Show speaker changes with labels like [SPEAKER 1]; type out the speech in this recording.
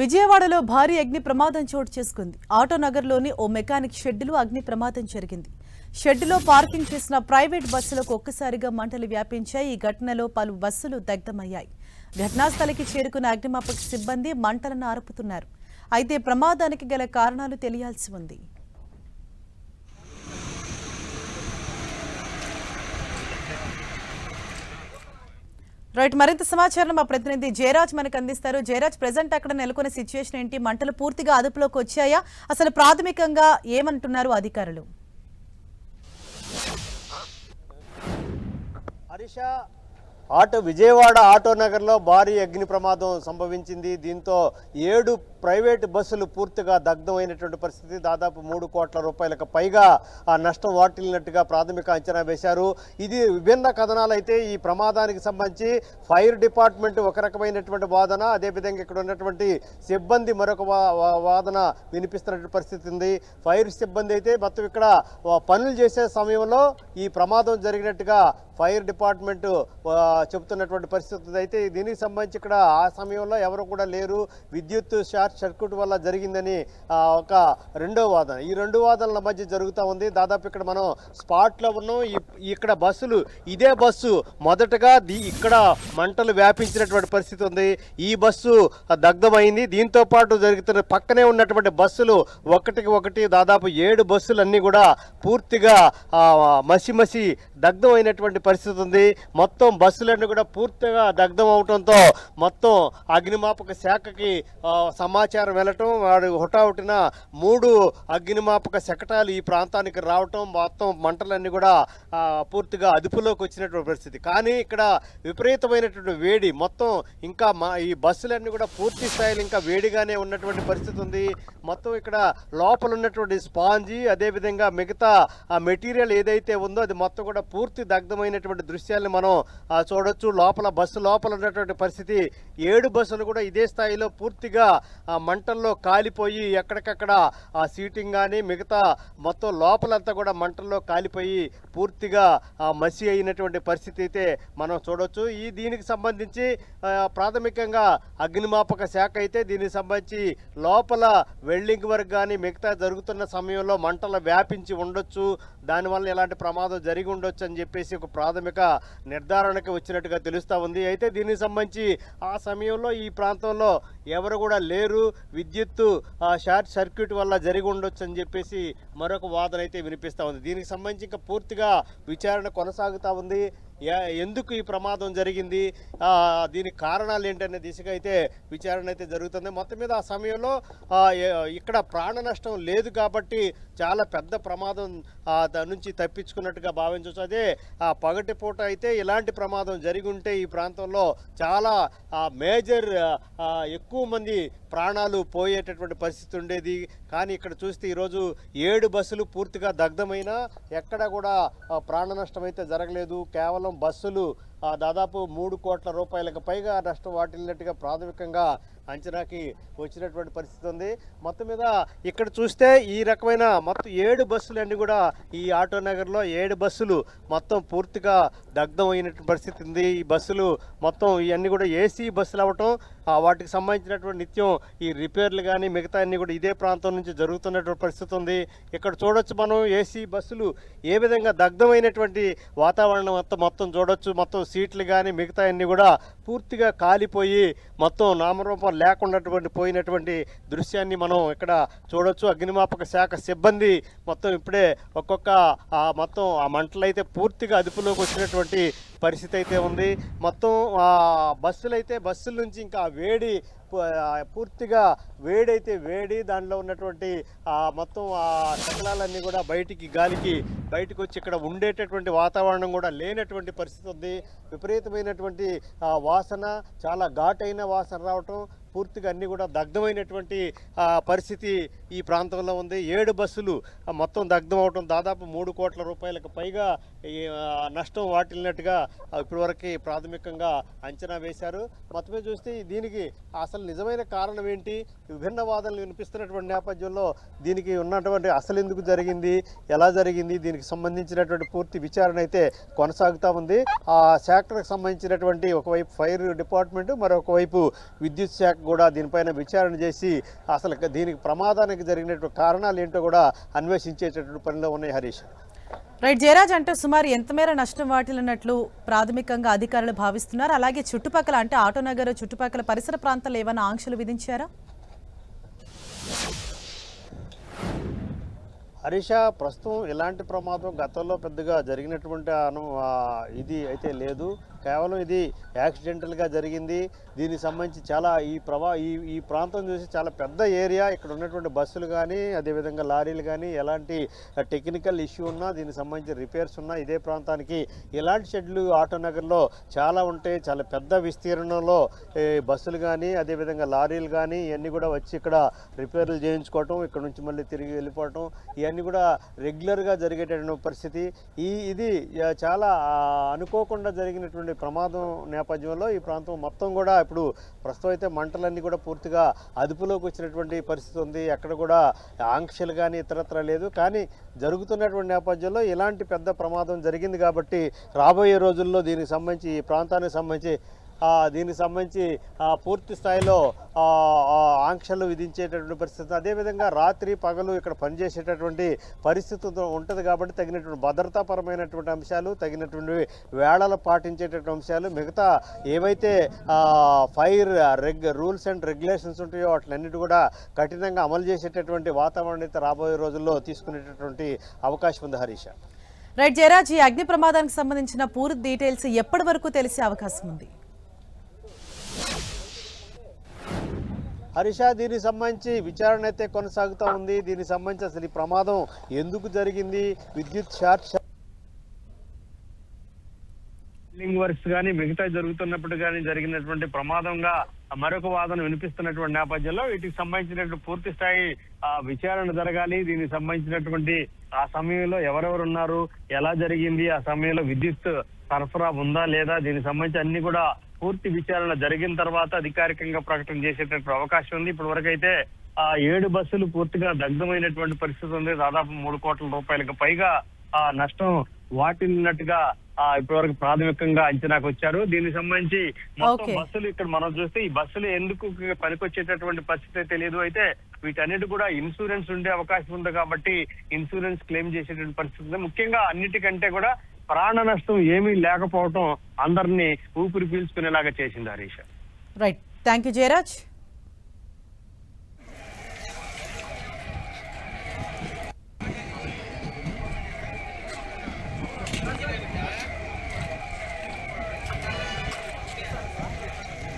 [SPEAKER 1] విజయవాడలో భారీ అగ్ని ప్రమాదం చోటు చేసుకుంది. ఆటోనగర్లోని ఓ మెకానిక్ షెడ్డులో అగ్ని ప్రమాదం జరిగింది. షెడ్డులో పార్కింగ్ చేసిన ప్రైవేట్ బస్సులకు ఒక్కసారిగా మంటలు వ్యాపించాయి. ఈ ఘటనలో పలు బస్సులు దగ్ధమయ్యాయి. ఘటనాస్థలికి చేరుకున్న అగ్నిమాపక సిబ్బంది మంటలను ఆర్పుతున్నారు. అయితే ప్రమాదానికి గల కారణాలు తెలియాల్సి ఉంది. రైట్, మరింత సమాచారం మా ప్రతినిధి జయరాజ్ మనకు అందిస్తారు. జయరాజ్, ప్రెజెంట్ అక్కడ నెలకొన్న సిచ్యువేషన్ ఏంటి? మంటలు పూర్తిగా అదుపులోకి వచ్చాయా? అసలు ప్రాథమికంగా ఏమంటున్నారు అధికారులు?
[SPEAKER 2] విజయవాడ ఆటోనగర్లో భారీ అగ్ని ప్రమాదం సంభవించింది. దీంతో 7 ప్రైవేటు బస్సులు పూర్తిగా దగ్ధమైనటువంటి పరిస్థితి. దాదాపు 3 కోట్ల రూపాయలకు పైగా ఆ నష్టం వాటిల్లినట్టుగా ప్రాథమిక అంచనా వేశారు. ఇది విభిన్న కథనాలు అయితే ఈ ప్రమాదానికి సంబంధించి ఫైర్ డిపార్ట్మెంట్ ఒక రకమైనటువంటి వాదన, అదేవిధంగా ఇక్కడ ఉన్నటువంటి సిబ్బంది మరొక వాదన వినిపిస్తున్నటువంటి పరిస్థితి ఉంది. ఫైర్ సిబ్బంది అయితే మొత్తం ఇక్కడ పనులు చేసే సమయంలో ఈ ప్రమాదం జరిగినట్టుగా ఫైర్ డిపార్ట్మెంట్ చెబుతున్నటువంటి పరిస్థితి అయితే దీనికి సంబంధించి ఇక్కడ ఆ సమయంలో ఎవరు కూడా లేరు, విద్యుత్ షార్ట్ సర్క్యూట్ వల్ల జరిగిందని ఒక రెండో వాదన. ఈ 2 వాదనల మధ్య జరుగుతూ ఉంది. దాదాపు ఇక్కడ మనం స్పాట్లో ఉన్నాం. ఇక్కడ బస్సులు ఇదే బస్సు మొదటగా ఇక్కడ మంటలు వ్యాపించినటువంటి పరిస్థితి ఉంది. ఈ బస్సు దగ్ధమైంది. దీంతో పాటు జరుగుతున్న పక్కనే ఉన్నటువంటి బస్సులు ఒకటి దాదాపు 7 బస్సులు అన్నీ కూడా పూర్తిగా మసి దగ్ధమైనటువంటి పరిస్థితి ఉంది. మొత్తం బస్సులన్నీ కూడా పూర్తిగా దగ్ధం అవడంతో మొత్తం అగ్నిమాపక శాఖకి సమాచారం వెళ్ళటం, వాడు హుటాహుటిన 3 అగ్నిమాపక శకటాలు ఈ ప్రాంతానికి రావటం, మొత్తం మంటలన్నీ కూడా పూర్తిగా అదుపులోకి వచ్చినటువంటి పరిస్థితి. కానీ ఇక్కడ విపరీతమైనటువంటి వేడి, మొత్తం ఇంకా ఈ బస్సులన్నీ కూడా పూర్తి స్థాయిలో ఇంకా వేడిగానే ఉన్నటువంటి పరిస్థితి ఉంది. మొత్తం ఇక్కడ లోపల ఉన్నటువంటి స్పాంజీ, అదేవిధంగా మిగతా ఆ మెటీరియల్ ఏదైతే ఉందో అది మొత్తం కూడా పూర్తి దగ్ధమైనటువంటి దృశ్యాలను మనం చూడొచ్చు. బస్సు లోపల ఉన్నటువంటి పరిస్థితి 7 బస్సులు కూడా ఇదే స్థాయిలో పూర్తిగా మంటల్లో కాలిపోయి ఎక్కడికక్కడ ఆ సీటింగ్ కానీ మిగతా మొత్తం లోపలంతా కూడా మంటల్లో కాలిపోయి పూర్తిగా మసి అయినటువంటి పరిస్థితి అయితే మనం చూడొచ్చు. దీనికి సంబంధించి ప్రాథమికంగా అగ్నిమాపక శాఖ అయితే దీనికి సంబంధించి లోపల వెల్డింగ్ వర్క్ కానీ మిగతా జరుగుతున్న సమయంలో మంటలు వ్యాపించి ఉండొచ్చు, దానివల్ల ఎలాంటి ప్రమాదం జరిగి ఉండొచ్చు అని చెప్పేసి ఒక ప్రాథమిక నిర్ధారణకి వచ్చినట్టుగా తెలుస్తూ ఉంది. అయితే దీనికి సంబంధించి ఆ సమయంలో ఈ ప్రాంతంలో ఎవరు కూడా లేరు, విద్యుత్తు షార్ట్ సర్క్యూట్ వల్ల జరిగి ఉండొచ్చు అని చెప్పేసి మరొక వాదన అయితే వినిపిస్తూ ఉంది. దీనికి సంబంధించి ఇంకా పూర్తిగా విచారణ కొనసాగుతూ ఉంది. ఎందుకు ఈ ప్రమాదం జరిగింది, దీనికి కారణాలు ఏంటనే దిశగా అయితే విచారణ అయితే జరుగుతుంది. మొత్తం మీద ఆ సమయంలో ఇక్కడ ప్రాణ నష్టం లేదు కాబట్టి చాలా పెద్ద ప్రమాదం దాని నుంచి తప్పించుకున్నట్టుగా భావించవచ్చు. అదే పగటిపూట అయితే ఇలాంటి ప్రమాదం జరిగి ఉంటే ఈ ప్రాంతంలో చాలా మేజర్ ఎక్కువ మంది ప్రాణాలు పోయేటటువంటి పరిస్థితి ఉండేది. కానీ ఇక్కడ చూస్తే ఈరోజు 7 బస్సులు పూర్తిగా దగ్ధమైనా ఎక్కడ కూడా ప్రాణ నష్టం అయితే జరగలేదు. కేవలం బస్సులు దాదాపు 3 కోట్ల రూపాయలకు పైగా నష్టం వాటిల్లినట్టుగా ప్రాథమికంగా అంచనాకి వచ్చినటువంటి పరిస్థితి ఉంది. మొత్తం మీద ఇక్కడ చూస్తే ఈ రకమైన మొత్తం 7 బస్సులు అన్నీ కూడా ఈ ఆటోనగర్లో 7 బస్సులు మొత్తం పూర్తిగా దగ్ధం అయినటువంటి పరిస్థితి ఉంది. ఈ బస్సులు మొత్తం ఇవన్నీ కూడా ఏసీ బస్సులు అవ్వటం, వాటికి సంబంధించినటువంటి నిత్యం ఈ రిపేర్లు కానీ మిగతా అన్నీ కూడా ఇదే ప్రాంతం నుంచి జరుగుతున్నటువంటి పరిస్థితి ఉంది. ఇక్కడ చూడొచ్చు మనం ఏసీ బస్సులు ఏ విధంగా దగ్ధమైనటువంటి వాతావరణం మొత్తం చూడొచ్చు. మొత్తం సీట్లు కానీ మిగతా అన్నీ కూడా పూర్తిగా కాలిపోయి మొత్తం నామరూపం లేకుండా పోయినటువంటి దృశ్యాన్ని మనం ఇక్కడ చూడొచ్చు. అగ్నిమాపక శాఖ సిబ్బంది మొత్తం ఇప్పుడే మొత్తం ఆ మంటలు అయితే పూర్తిగా అదుపులోకి వచ్చినటువంటి పరిస్థితి అయితే ఉంది. మొత్తం బస్సుల నుంచి ఇంకా వేడి పూర్తిగా వేడైతే దానిలో ఉన్నటువంటి మొత్తం ఆ శకలాలన్నీ కూడా గాలికి బయటకు వచ్చి ఇక్కడ ఉండేటటువంటి వాతావరణం కూడా లేనటువంటి పరిస్థితి ఉంది. విపరీతమైనటువంటి వాసన, చాలా ఘాటైన వాసన రావటం, పూర్తిగా అన్నీ కూడా దగ్ధమైనటువంటి పరిస్థితి ఈ ప్రాంతంలో ఉంది. 7 బస్సులు మొత్తం దగ్ధం అవటం, దాదాపు 3 కోట్ల రూపాయలకు పైగా ఈ నష్టం వాటిల్లినట్టుగా ఇప్పటివరకు ప్రాథమికంగా అంచనా వేశారు. మొత్తమే చూస్తే దీనికి అసలు నిజమైన కారణం ఏంటి, విభిన్న వాదనలు వినిపిస్తున్నటువంటి నేపథ్యంలో దీనికి ఉన్నటువంటి అసలు ఎందుకు జరిగింది, ఎలా జరిగింది, దీనికి సంబంధించినటువంటి పూర్తి విచారణ అయితే కొనసాగుతూ ఉంది. ఆ శాఖకు సంబంధించినటువంటి ఒకవైపు ఫైర్ డిపార్ట్మెంట్, మరొక వైపు విద్యుత్ శాఖ కూడా దీనిపైన విచారణ చేసి అసలు దీనికి ప్రమాదానికి జరిగినటువంటి కారణాలు ఏంటో కూడా అన్వేషించేటటువంటి పనిలో ఉన్నాయి. హరీష్.
[SPEAKER 1] రైట్ జయరాజ్, అంటే సుమారు ఎంత మేర నష్టం వాటిల్లినట్లు ప్రాథమికంగా అధికారులు భావిస్తున్నారు? అలాగే చుట్టుపక్కల అంటే ఆటోనగర్ చుట్టుపక్కల పరిసర ప్రాంతాల్లో ఏమైనా ఆంక్షలు విధించారా?
[SPEAKER 2] హరీష, ప్రస్తుతం ఇలాంటి ప్రమాదం గతంలో పెద్దగా జరిగినటువంటి ఇది అయితే లేదు. కేవలం ఇది యాక్సిడెంటల్గా జరిగింది. దీనికి సంబంధించి చాలా ఈ ప్రాంతం చూసి చాలా పెద్ద ఏరియా. ఇక్కడ ఉన్నటువంటి బస్సులు కానీ అదేవిధంగా లారీలు కానీ ఎలాంటి టెక్నికల్ ఇష్యూ ఉన్నా, దీనికి సంబంధించి రిపేర్స్ ఉన్నా ఇదే ప్రాంతానికి ఇలాంటి షెడ్లు ఆటోనగర్లో చాలా ఉంటాయి. చాలా పెద్ద విస్తీర్ణంలో బస్సులు కానీ అదేవిధంగా లారీలు కానీ ఇవన్నీ కూడా వచ్చి ఇక్కడ రిపేర్లు చేయించుకోవటం, ఇక్కడ నుంచి మళ్ళీ తిరిగి వెళ్ళిపోవటం, ఇవన్నీ కూడా రెగ్యులర్గా జరిగేటటువంటి పరిస్థితి. ఇది చాలా అనుకోకుండా జరిగినటువంటి ప్రమాదం నేపథ్యంలో ఈ ప్రాంతం మొత్తం కూడా ఇప్పుడు ప్రస్తుతం అయితే మంటలన్నీ కూడా పూర్తిగా అదుపులోకి వచ్చినటువంటి పరిస్థితి ఉంది. ఎక్కడ కూడా ఆంక్షలు కానీ ఇతరత్ర లేదు. కానీ జరుగుతున్నటువంటి నేపథ్యంలో ఇలాంటి పెద్ద ప్రమాదం జరిగింది కాబట్టి రాబోయే రోజుల్లో దీనికి సంబంధించి ఈ ప్రాంతానికి సంబంధించి పూర్తి స్థాయిలో ఆంక్షలు విధించేటటువంటి పరిస్థితి, అదేవిధంగా రాత్రి పగలు ఇక్కడ పనిచేసేటటువంటి పరిస్థితి ఉంటుంది కాబట్టి తగినటువంటి భద్రతాపరమైనటువంటి అంశాలు, తగినటువంటి వేళలు పాటించేటటువంటి అంశాలు, మిగతా ఏవైతే ఫైర్ రూల్స్ అండ్ రెగ్యులేషన్స్ ఉంటాయో వాటిలన్నిటి కూడా కఠినంగా అమలు చేసేటటువంటి వాతావరణం అయితే రాబోయే రోజుల్లో తీసుకునేటటువంటి అవకాశం ఉంది. హరీష.
[SPEAKER 1] రైట్ జయరాజ్, ఈ అగ్ని ప్రమాదానికి సంబంధించిన పూర్తి డీటెయిల్స్ ఎప్పటి వరకు తెలిసే అవకాశం ఉంది?
[SPEAKER 2] హరీష, దీనికి సంబంధించి విచారణ అయితే కొనసాగుతూ ఉంది. దీనికి సంబంధించి అసలు ఈ ప్రమాదం ఎందుకు జరిగింది, విద్యుత్ షార్ట్
[SPEAKER 3] వర్క్స్ కానీ మిగతా జరుగుతున్నప్పుడు కానీ జరిగినటువంటి ప్రమాదంగా మరొక వాదన వినిపిస్తున్నటువంటి నేపథ్యంలో వీటికి సంబంధించినటువంటి పూర్తి స్థాయి విచారణ జరగాలి. దీనికి సంబంధించినటువంటి ఆ సమయంలో ఎవరెవరు ఉన్నారు, ఎలా జరిగింది, ఆ సమయంలో విద్యుత్ సరఫరా ఉందా లేదా, దీనికి సంబంధించి అన్ని కూడా పూర్తి విచారణ జరిగిన తర్వాత అధికారికంగా ప్రకటన చేసేటటువంటి అవకాశం ఉంది. ఇప్పటి వరకు అయితే 7 బస్సులు పూర్తిగా దగ్ధమైనటువంటి పరిస్థితి ఉంది. దాదాపు 3 కోట్ల రూపాయలకు పైగా నష్టం వాటిల్లినట్టుగా ఇప్పటివరకు ప్రాథమికంగా అంచనాకు వచ్చారు. దీనికి సంబంధించి మొత్తం బస్సులు ఇక్కడ మనం చూస్తే ఈ బస్సులు ఎందుకు పనికొచ్చేటటువంటి పరిస్థితి తెలియదు. అయితే వీటన్నిటి కూడా ఇన్సూరెన్స్ ఉండే అవకాశం ఉంది కాబట్టి ఇన్సూరెన్స్ క్లెయిమ్ చేసేటువంటి పరిస్థితి ఉంది. ముఖ్యంగా అన్నిటికంటే కూడా ప్రాణ నష్టం ఏమీ లేకపోవటం అందరినీ ఊపిరి పీల్చుకునేలాగా చేసింది. Harish.
[SPEAKER 1] Right, thank you Jayaraj.